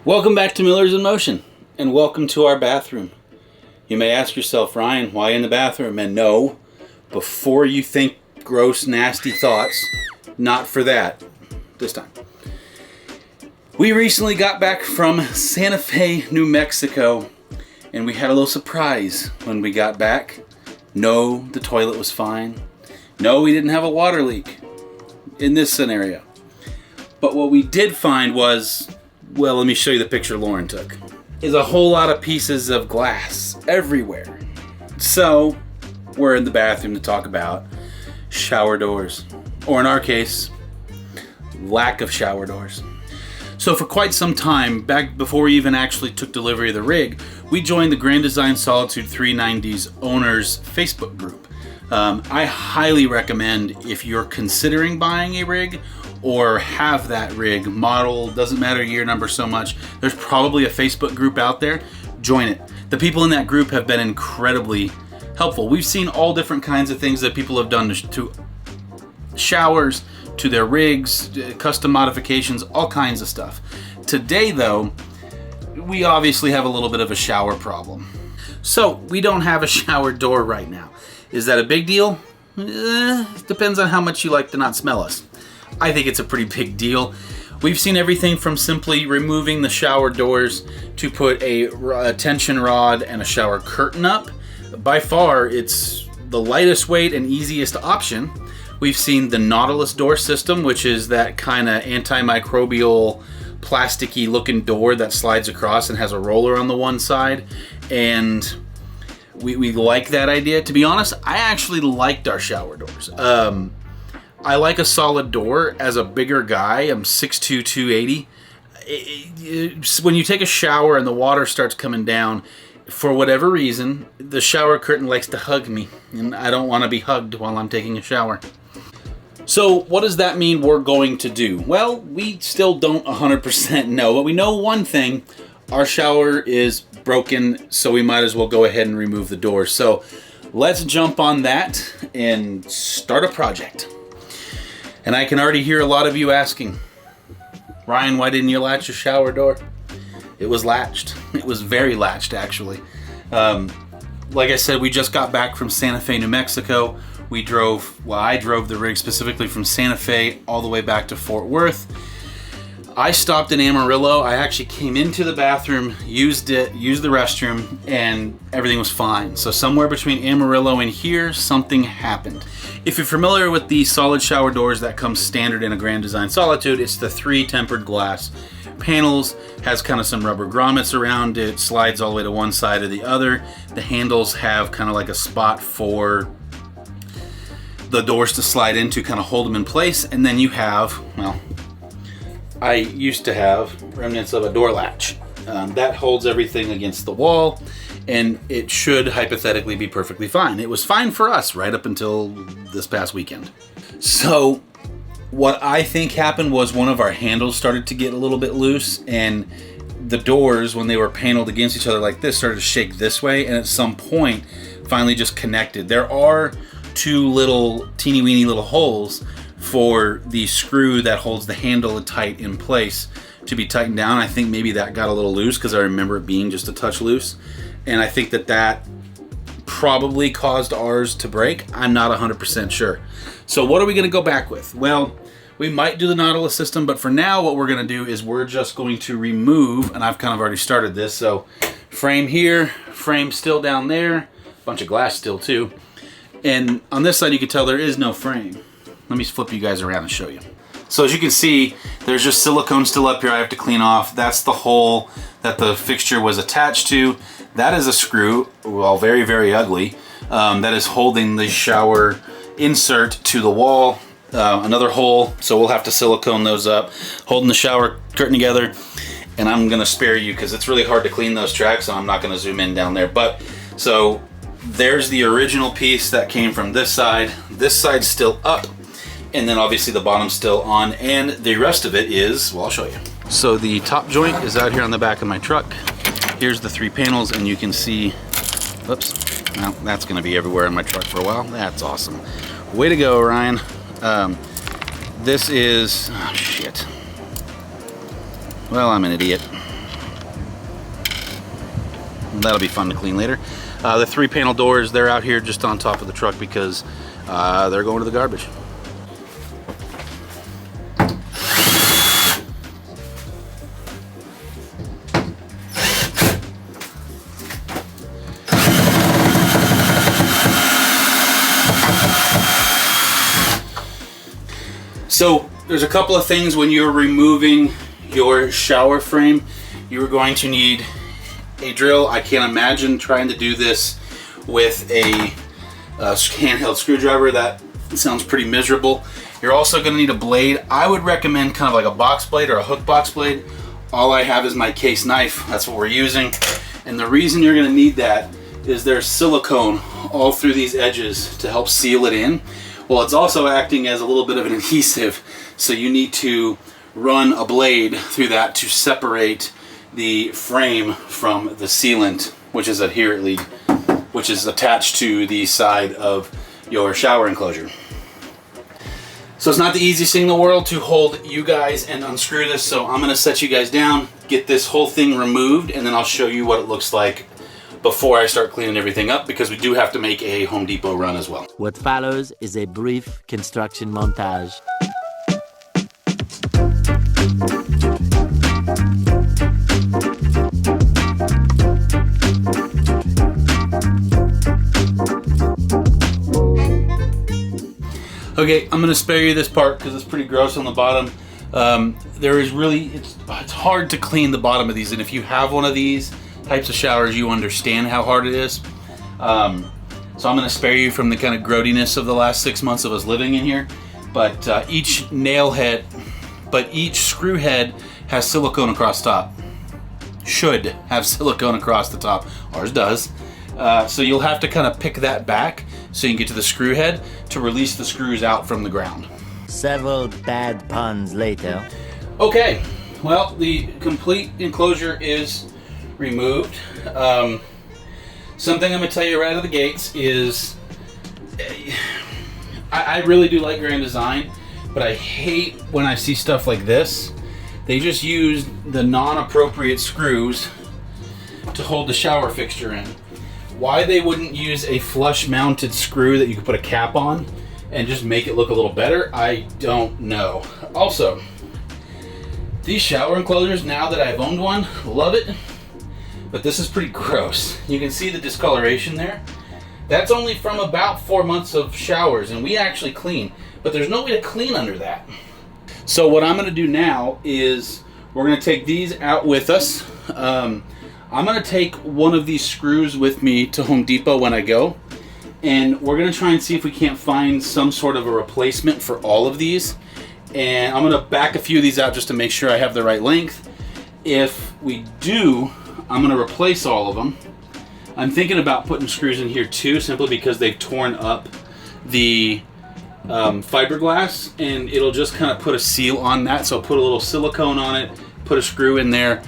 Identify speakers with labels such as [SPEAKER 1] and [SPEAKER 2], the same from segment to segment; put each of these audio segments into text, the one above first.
[SPEAKER 1] Welcome back to Millers in Motion, and welcome to our bathroom. You may ask yourself, Ryan, why in the bathroom? And no, before you think gross, nasty thoughts, not for that this time. We recently got back from Santa Fe, New Mexico, and we had a little surprise when we got back. No, the toilet was fine. No, we didn't have a water leak in this scenario. But what we did find was, well, let me show you the picture Lauren took, is a whole lot of pieces of glass everywhere. So, we're in the bathroom to talk about shower doors. Or in our case, lack of shower doors. So for quite some time, back before we even actually took delivery of the rig, we joined the Grand Design Solitude 390's owners Facebook group. I highly recommend, if you're considering buying a rig or have that rig, model, doesn't matter year number so much, there's probably a Facebook group out there. Join it. The people in that group have been incredibly helpful. We've seen all different kinds of things that people have done to showers, to their rigs, custom modifications, all kinds of stuff. Today though, we obviously have a little bit of a shower problem. So we don't have a shower door right now. Is that a big deal? Depends on how much you like to not smell us. I think it's a pretty big deal. We've seen everything from simply removing the shower doors to put a tension rod and a shower curtain up. By far, it's the lightest weight and easiest option. We've seen the Nautilus door system, which is that kind of antimicrobial, plasticky looking door that slides across and has a roller on the one side. And we like that idea. To be honest, I actually liked our shower doors. I like a solid door. As a bigger guy, I'm 6'2", 280. When you take a shower and the water starts coming down, for whatever reason, the shower curtain likes to hug me, and I don't want to be hugged while I'm taking a shower. So what does that mean we're going to do? Well, we still don't 100% know, but we know one thing. Our shower is broken, so we might as well go ahead and remove the door. So let's jump on that and start a project. And I can already hear a lot of you asking, Ryan, why didn't you latch your shower door? It was latched. It was very latched, actually. Like I said, we just got back from Santa Fe, New Mexico. I drove the rig specifically from Santa Fe all the way back to Fort Worth. I stopped in Amarillo. I actually came into the bathroom, used the restroom, and everything was fine. So somewhere between Amarillo and here, something happened. If you're familiar with the solid shower doors that come standard in a Grand Design Solitude, it's the 3 tempered glass panels, has kind of some rubber grommets around it, slides all the way to one side or the other. The handles have kind of like a spot for the doors to slide into, kind of hold them in place. And then you have, well, I used to have remnants of a door latch. That holds everything against the wall, and it should hypothetically be perfectly fine. It was fine for us right up until this past weekend. So what I think happened was one of our handles started to get a little bit loose, and the doors, when they were paneled against each other like this, started to shake this way, and at some point finally just connected. There are 2 little teeny weeny little holes for the screw that holds the handle tight in place to be tightened down. I think maybe that got a little loose because I remember it being just a touch loose, and I think that probably caused ours to break. I'm not 100% sure. So what are we going to go back with? Well, we might do the Nautilus system, but for now what we're going to do is we're just going to remove, and I've kind of already started this, so frame here, frame still down there, bunch of glass still too, and on this side you can tell there is no frame. Let me flip you guys around and show you. So as you can see, there's just silicone still up here I have to clean off. That's the hole that the fixture was attached to. That is a screw, well, very, very ugly, that is holding the shower insert to the wall. Another hole, so we'll have to silicone those up, holding the shower curtain together. And I'm gonna spare you because it's really hard to clean those tracks, so I'm not gonna zoom in down there. But so there's the original piece that came from this side. This side's still up, and then obviously the bottom's still on, and the rest of it is, well, I'll show you. So the top joint is out here on the back of my truck. Here's the 3 panels, and you can see, whoops, well, that's gonna be everywhere in my truck for a while. That's awesome. Way to go, Ryan. This is, oh shit. Well, I'm an idiot. That'll be fun to clean later. The 3-panel doors, they're out here just on top of the truck because they're going to the garbage. So there's a couple of things when you're removing your shower frame. You're going to need a drill. I can't imagine trying to do this with a handheld screwdriver. That sounds pretty miserable. You're also going to need a blade. I would recommend kind of like a box blade or a hook box blade. All I have is my case knife. That's what we're using. And the reason you're going to need that is there's silicone all through these edges to help seal it in. Well, it's also acting as a little bit of an adhesive, so you need to run a blade through that to separate the frame from the sealant, which is which is attached to the side of your shower enclosure. So it's not the easiest thing in the world to hold you guys and unscrew this, so I'm going to set you guys down, get this whole thing removed, and then I'll show you what it looks like before I start cleaning everything up, because we do have to make a Home Depot run as well.
[SPEAKER 2] What follows is a brief construction montage.
[SPEAKER 1] Okay, I'm going to spare you this part because it's pretty gross on the bottom. It's hard to clean the bottom of these, and if you have one of these types of showers, you understand how hard it is. So I'm going to spare you from the kind of grody-ness of the last 6 months of us living in here. But each screw head has silicone across the top. Should have silicone across the top. Ours does. So you'll have to kind of pick that back so you can get to the screw head to release the screws out from the ground.
[SPEAKER 2] Several bad puns later.
[SPEAKER 1] Okay, well, the complete enclosure is removed. Something I'm going to tell you right out of the gates is I really do like Grand Design, but I hate when I see stuff like this. They just use the non-appropriate screws to hold the shower fixture in. Why they wouldn't use a flush mounted screw that you could put a cap on and just make it look a little better, I don't know. Also, these shower enclosures, now that I've owned one, love it. But this is pretty gross. You can see the discoloration there. That's only from about 4 months of showers, and we actually clean. But there's no way to clean under that. So what I'm going to do now is we're going to take these out with us. I'm going to take one of these screws with me to Home Depot when I go. And we're going to try and see if we can't find some sort of a replacement for all of these. And I'm going to back a few of these out just to make sure I have the right length. If we do, I'm going to replace all of them. I'm thinking about putting screws in here too, simply because they've torn up the fiberglass, and it'll just kind of put a seal on that. So I'll put a little silicone on it, put a screw in there.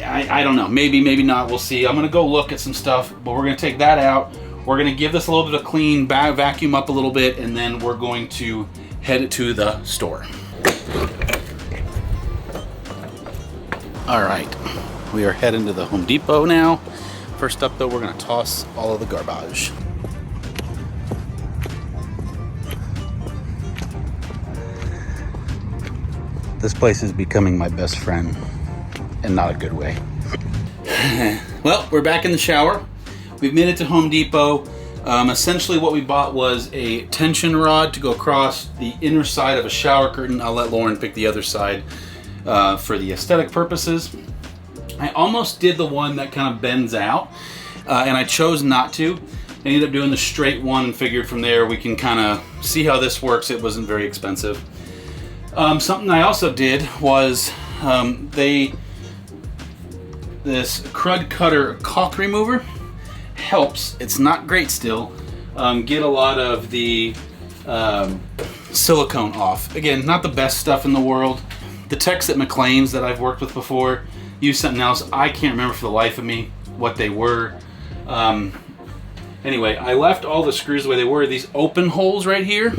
[SPEAKER 1] I don't know, maybe not, we'll see. I'm going to go look at some stuff, but we're going to take that out. We're going to give this a little bit of clean, vacuum up a little bit, and then we're going to head it to the store. All right, we are heading to the Home Depot now. First up though, we're going to toss all of the garbage. This place is becoming my best friend, in not a good way. Well, we're back in the shower. We've made it to Home Depot. Essentially what we bought was a tension rod to go across the inner side of a shower curtain. I'll let Lauren pick the other side for the aesthetic purposes. I almost did the one that kind of bends out, and I chose not to. I ended up doing the straight one and figured from there we can kind of see how this works. It wasn't very expensive. Something I also did was this Crud Cutter caulk remover helps. It's not great still. Get a lot of the silicone off. Again, not the best stuff in the world. The techs at McLean's that I've worked with before use something else. I can't remember for the life of me what they were. Anyway, I left all the screws the way they were. These open holes right here,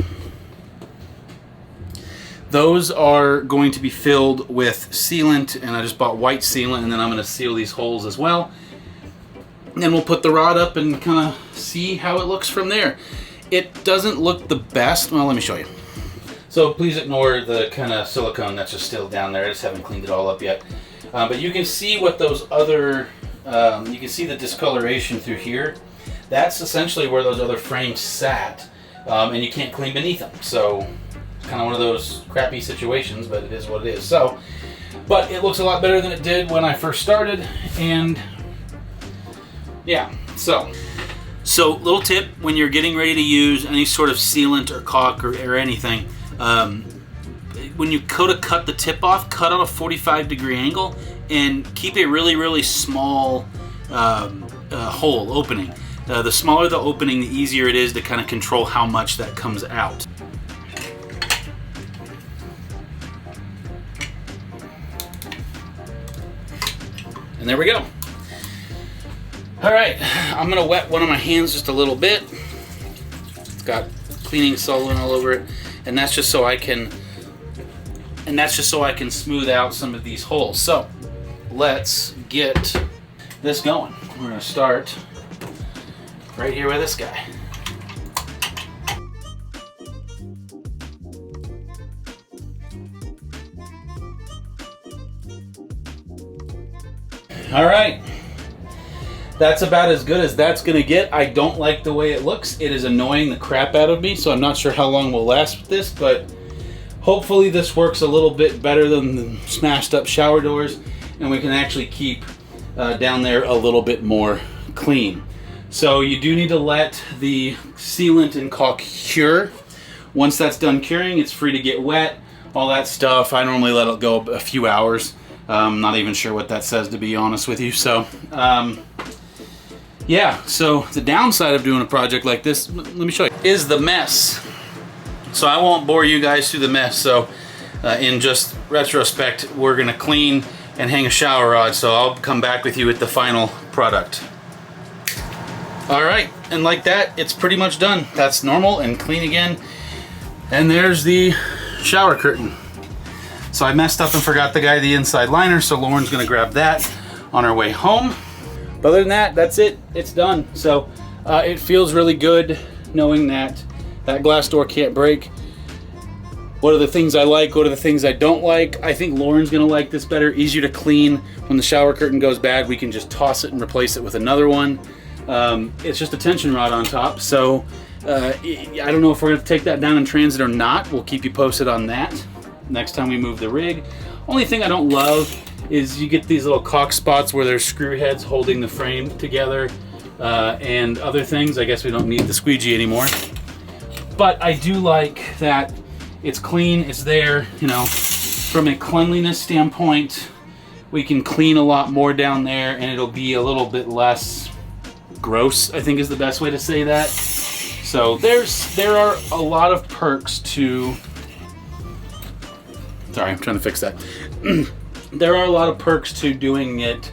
[SPEAKER 1] those are going to be filled with sealant, and I just bought white sealant, and then I'm going to seal these holes as well. And then we'll put the rod up and kind of see how it looks from there. It doesn't look the best. Well, let me show you. So please ignore the kind of silicone that's just still down there. I just haven't cleaned it all up yet. But you can see what those other, you can see the discoloration through here. That's essentially where those other frames sat, and you can't clean beneath them. So it's kind of one of those crappy situations, but it is what it is. So, but it looks a lot better than it did when I first started, and yeah, so little tip when you're getting ready to use any sort of sealant or caulk or anything, when you go to cut the tip off, cut on a 45-degree angle and keep a really, really small hole opening. The smaller the opening, the easier it is to kind of control how much that comes out. And there we go. All right, I'm gonna wet one of my hands just a little bit. It's got cleaning solvent all over it, and that's just so I can smooth out some of these holes. So let's get this going. We're gonna start right here with this guy. All right. That's about as good as that's gonna get. I don't like the way it looks. It is annoying the crap out of me, so I'm not sure how long we'll last with this, but hopefully this works a little bit better than the smashed up shower doors, and we can actually keep down there a little bit more clean. So you do need to let the sealant and caulk cure. Once that's done curing, it's free to get wet, all that stuff. I normally let it go a few hours. I'm not even sure what that says, to be honest with you. So yeah, so the downside of doing a project like this, let me show you, is the mess. So I won't bore you guys through the mess. So in just retrospect, we're gonna clean and hang a shower rod. So I'll come back with you with the final product. All right, and like that, it's pretty much done. That's normal and clean again. And there's the shower curtain. So I messed up and forgot the inside liner, so Lauren's gonna grab that on our way home. But other than that, that's it, it's done. So it feels really good knowing that that glass door can't break. What are the things I like? What are the things I don't like? I think Lauren's gonna like this better, easier to clean. When the shower curtain goes bad, we can just toss it and replace it with another one. It's just a tension rod on top. So I don't know if we're gonna take that down in transit or not. We'll keep you posted on that next time we move the rig. Only thing I don't love is you get these little caulk spots where there's screw heads holding the frame together and other things. I guess we don't need the squeegee anymore. But I do like that it's clean, it's there, you know, from a cleanliness standpoint, we can clean a lot more down there and it'll be a little bit less gross, I think is the best way to say that. So there are a lot of perks to, sorry, I'm trying to fix that. There are a lot of perks to doing it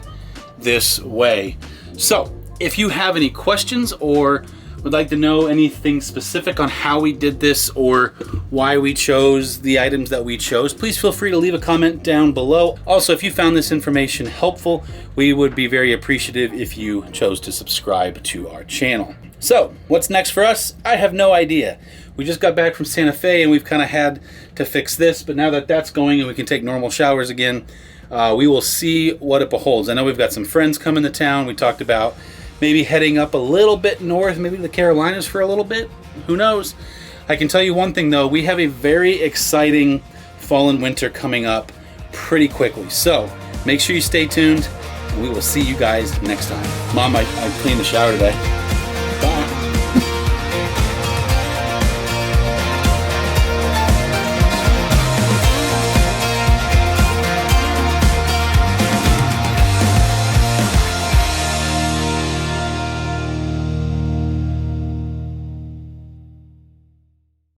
[SPEAKER 1] this way. So if you have any questions or would like to know anything specific on how we did this or why we chose the items that we chose, please feel free to leave a comment down below. Also, if you found this information helpful, we would be very appreciative if you chose to subscribe to our channel. So what's next for us? I have no idea. We just got back from Santa Fe and we've kind of had to fix this, but now that that's going and we can take normal showers again, we will see what it beholds. I know we've got some friends coming to town. We talked about maybe heading up a little bit north, maybe the Carolinas for a little bit. Who knows? I can tell you one thing though, we have a very exciting fall and winter coming up pretty quickly. So make sure you stay tuned and we will see you guys next time. Mom, I cleaned the shower today. Bye.